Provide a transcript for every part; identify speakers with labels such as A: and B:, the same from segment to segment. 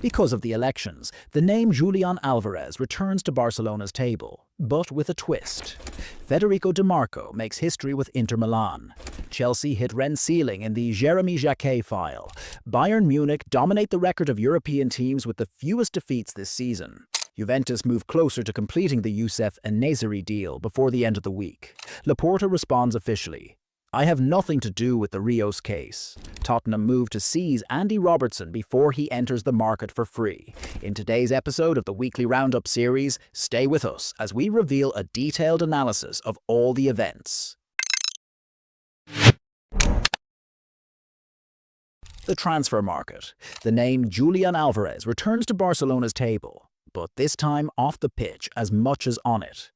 A: Because of the elections, the name Julián Álvarez returns to Barcelona's table, but with a twist. Federico Di Marco makes history with Inter Milan. Chelsea hit Rennes' ceiling in the Jérémy Jacquet file. Bayern Munich dominate the record of European teams with the fewest defeats this season. Juventus move closer to completing the Youssef En-Nesyri deal before the end of the week. Laporta responds officially. I have nothing to do with the Rios case. Tottenham move to seize Andy Robertson before he enters the market for free. In today's episode of the weekly Roundup series, stay with us as we reveal a detailed analysis of all the events. The transfer market. The name Julián Álvarez returns to Barcelona's table, but this time off the pitch as much as on it.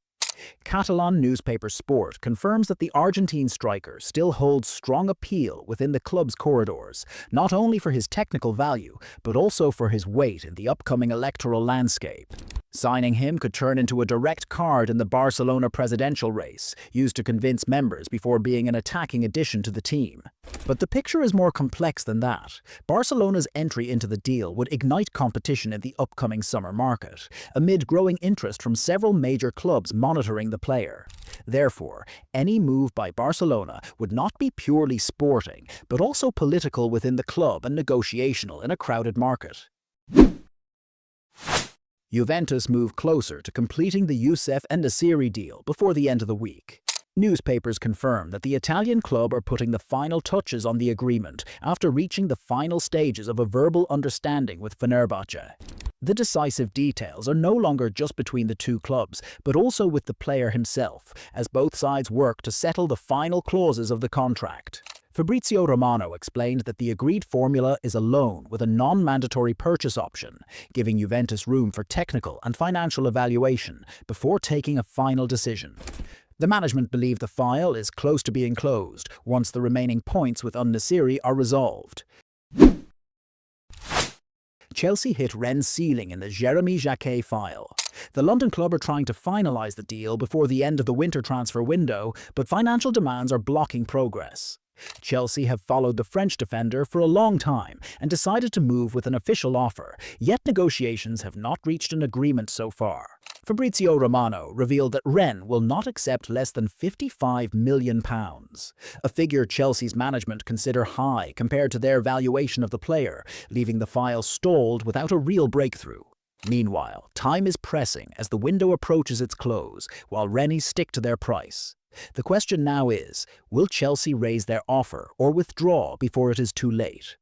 A: Catalan newspaper Sport confirms that the Argentine striker still holds strong appeal within the club's corridors, not only for his technical value, but also for his weight in the upcoming electoral landscape. Signing him could turn into a direct card in the Barcelona presidential race, used to convince members before being an attacking addition to the team. But the picture is more complex than that. Barcelona's entry into the deal would ignite competition in the upcoming summer market, amid growing interest from several major clubs monitoring the player. Therefore, any move by Barcelona would not be purely sporting, but also political within the club and negotiational in a crowded market. Juventus move closer to completing the Youssef En-Nesyri deal before the end of the week. Newspapers confirm that the Italian club are putting the final touches on the agreement after reaching the final stages of a verbal understanding with Fenerbahce. The decisive details are no longer just between the two clubs, but also with the player himself, as both sides work to settle the final clauses of the contract. Fabrizio Romano explained that the agreed formula is a loan with a non-mandatory purchase option, giving Juventus room for technical and financial evaluation before taking a final decision. The management believe the file is close to being closed once the remaining points with En-Nesyri are resolved. Chelsea hit Rennes' ceiling in the Jérémy Jacquet file. The London club are trying to finalise the deal before the end of the winter transfer window, but financial demands are blocking progress. Chelsea have followed the French defender for a long time and decided to move with an official offer, yet negotiations have not reached an agreement so far. Fabrizio Romano revealed that Rennes will not accept less than £55 million, a figure Chelsea's management consider high compared to their valuation of the player, leaving the file stalled without a real breakthrough. Meanwhile, time is pressing as the window approaches its close, while Rennes stick to their price. The question now is, will Chelsea raise their offer or withdraw before it is too late?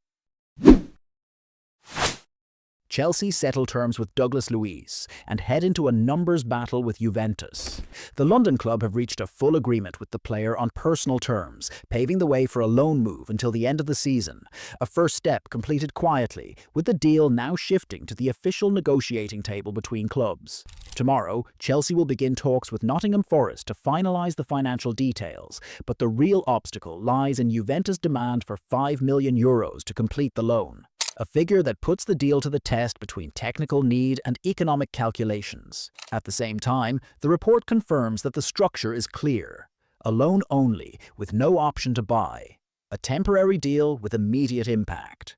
A: Chelsea settle terms with Douglas Luiz and head into a numbers battle with Juventus. The London club have reached a full agreement with the player on personal terms, paving the way for a loan move until the end of the season. A first step completed quietly, with the deal now shifting to the official negotiating table between clubs. Tomorrow, Chelsea will begin talks with Nottingham Forest to finalise the financial details, but the real obstacle lies in Juventus' demand for €5 million to complete the loan. A figure that puts the deal to the test between technical need and economic calculations. At the same time, the report confirms that the structure is clear. A loan only, with no option to buy. A temporary deal with immediate impact.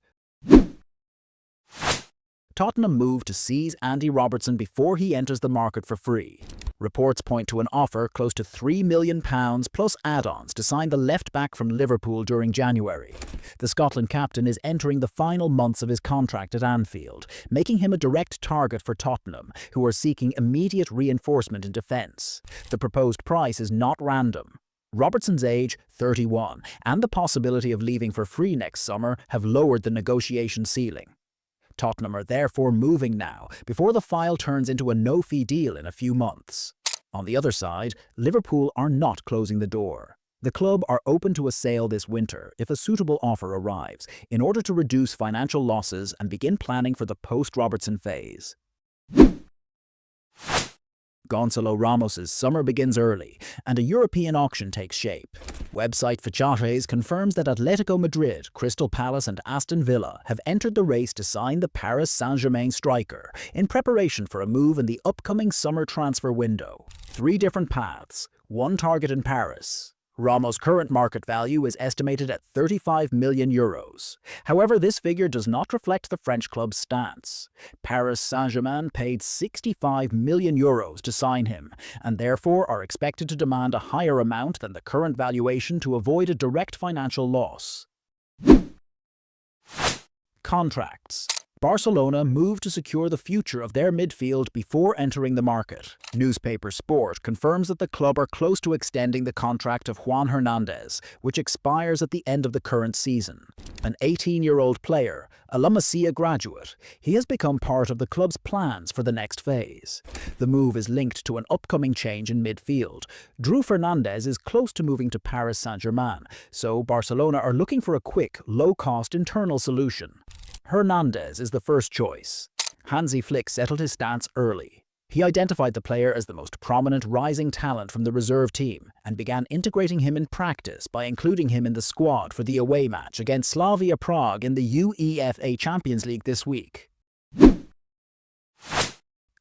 A: Tottenham move to seize Andy Robertson before he enters the market for free. Reports point to an offer close to £3 million plus add-ons to sign the left-back from Liverpool during January. The Scotland captain is entering the final months of his contract at Anfield, making him a direct target for Tottenham, who are seeking immediate reinforcement in defence. The proposed price is not random. Robertson's age, 31, and the possibility of leaving for free next summer have lowered the negotiation ceiling. Tottenham are therefore moving now, before the file turns into a no-fee deal in a few months. On the other side, Liverpool are not closing the door. The club are open to a sale this winter if a suitable offer arrives, in order to reduce financial losses and begin planning for the post-Robertson phase. Gonçalo Ramos' summer begins early, and a European auction takes shape. Website Fichajes confirms that Atletico Madrid, Crystal Palace and Aston Villa have entered the race to sign the Paris Saint-Germain striker, in preparation for a move in the upcoming summer transfer window. 3 different paths, one target in Paris. Ramos' current market value is estimated at €35 million. However, this figure does not reflect the French club's stance. Paris Saint-Germain paid €65 million to sign him, and therefore are expected to demand a higher amount than the current valuation to avoid a direct financial loss. Contracts. Barcelona moved to secure the future of their midfield before entering the market. Newspaper Sport confirms that the club are close to extending the contract of Juan Hernandez, which expires at the end of the current season. An 18-year-old player, a La Masia graduate, he has become part of the club's plans for the next phase. The move is linked to an upcoming change in midfield. Drew Fernandez is close to moving to Paris Saint-Germain, so Barcelona are looking for a quick, low-cost internal solution. Hernandez is the first choice. Hansi Flick settled his stance early. He identified the player as the most prominent rising talent from the reserve team and began integrating him in practice by including him in the squad for the away match against Slavia Prague in the UEFA Champions League this week.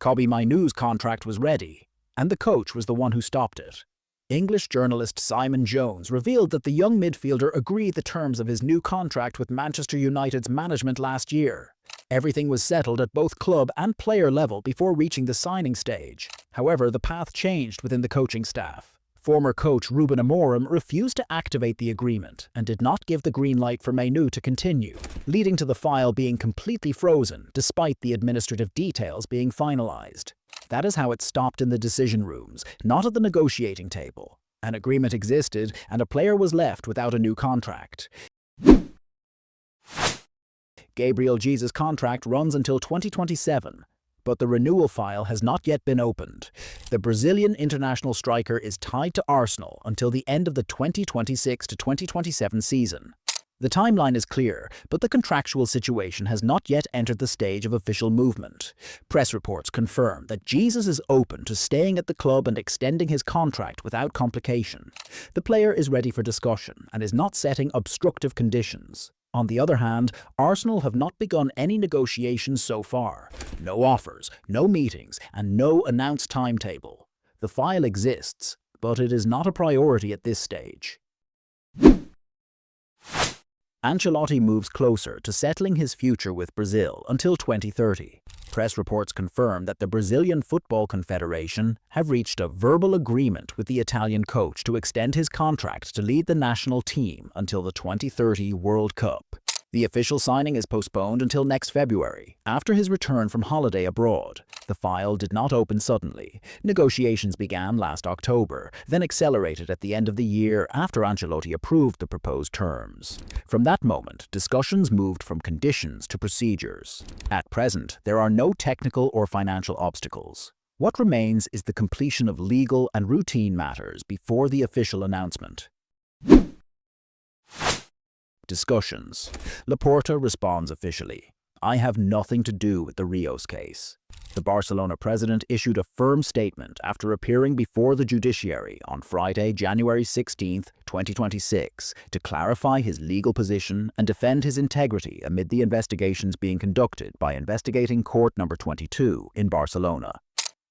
A: Kobbie Mainoo's contract was ready, and the coach was the one who stopped it. English journalist Simon Jones revealed that the young midfielder agreed the terms of his new contract with Manchester United's management last year. Everything was settled at both club and player level before reaching the signing stage. However, the path changed within the coaching staff. Former coach Ruben Amorim refused to activate the agreement and did not give the green light for Mainoo to continue, leading to the file being completely frozen despite the administrative details being finalized. That is how it stopped in the decision rooms, not at the negotiating table. An agreement existed, and a player was left without a new contract. Gabriel Jesus' contract runs until 2027, but the renewal file has not yet been opened. The Brazilian international striker is tied to Arsenal until the end of the 2026 to 2027 season. The timeline is clear, but the contractual situation has not yet entered the stage of official movement. Press reports confirm that Jesus is open to staying at the club and extending his contract without complication. The player is ready for discussion and is not setting obstructive conditions. On the other hand, Arsenal have not begun any negotiations so far. No offers, no meetings, and no announced timetable. The file exists, but it is not a priority at this stage. Ancelotti moves closer to settling his future with Brazil until 2030. Press reports confirm that the Brazilian Football Confederation have reached a verbal agreement with the Italian coach to extend his contract to lead the national team until the 2030 World Cup. The official signing is postponed until next February, after his return from holiday abroad. The file did not open suddenly. Negotiations began last October, then accelerated at the end of the year after Ancelotti approved the proposed terms. From that moment, discussions moved from conditions to procedures. At present, there are no technical or financial obstacles. What remains is the completion of legal and routine matters before the official announcement. Discussions. Laporta responds officially. I have nothing to do with the Rios case. The Barcelona president issued a firm statement after appearing before the judiciary on Friday, January 16, 2026, to clarify his legal position and defend his integrity amid the investigations being conducted by Investigating Court No. 22 in Barcelona.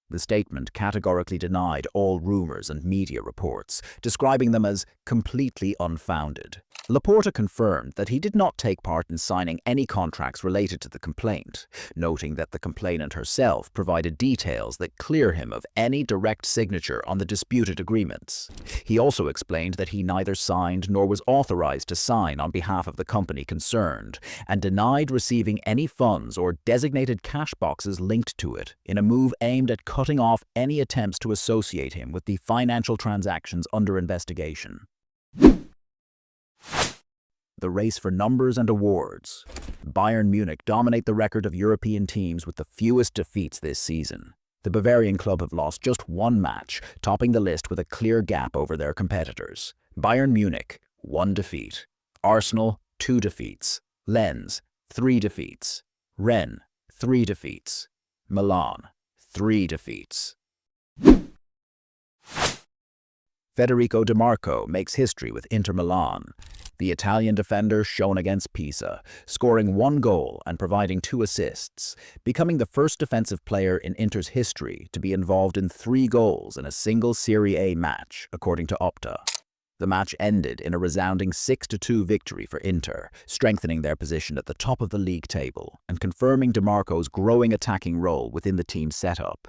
A: The statement categorically denied all rumors and media reports, describing them as completely unfounded. Laporta confirmed that he did not take part in signing any contracts related to the complaint, noting that the complainant herself provided details that clear him of any direct signature on the disputed agreements. He also explained that he neither signed nor was authorized to sign on behalf of the company concerned, and denied receiving any funds or designated cash boxes linked to it, in a move aimed at cutting off any attempts to associate him with the financial transactions under investigation. The race for numbers and awards. Bayern Munich dominate the record of European teams with the fewest defeats this season. The Bavarian club have lost just one match, topping the list with a clear gap over their competitors. Bayern Munich, 1 defeat. Arsenal, 2 defeats. Lens, 3 defeats. Rennes, 3 defeats. Milan, 3 defeats. Federico Di Marco makes history with Inter Milan. The Italian defender shone against Pisa, scoring 1 goal and providing 2 assists, becoming the first defensive player in Inter's history to be involved in 3 goals in a single Serie A match, according to Opta. The match ended in a resounding 6-2 victory for Inter, strengthening their position at the top of the league table and confirming DiMarco's growing attacking role within the team's setup.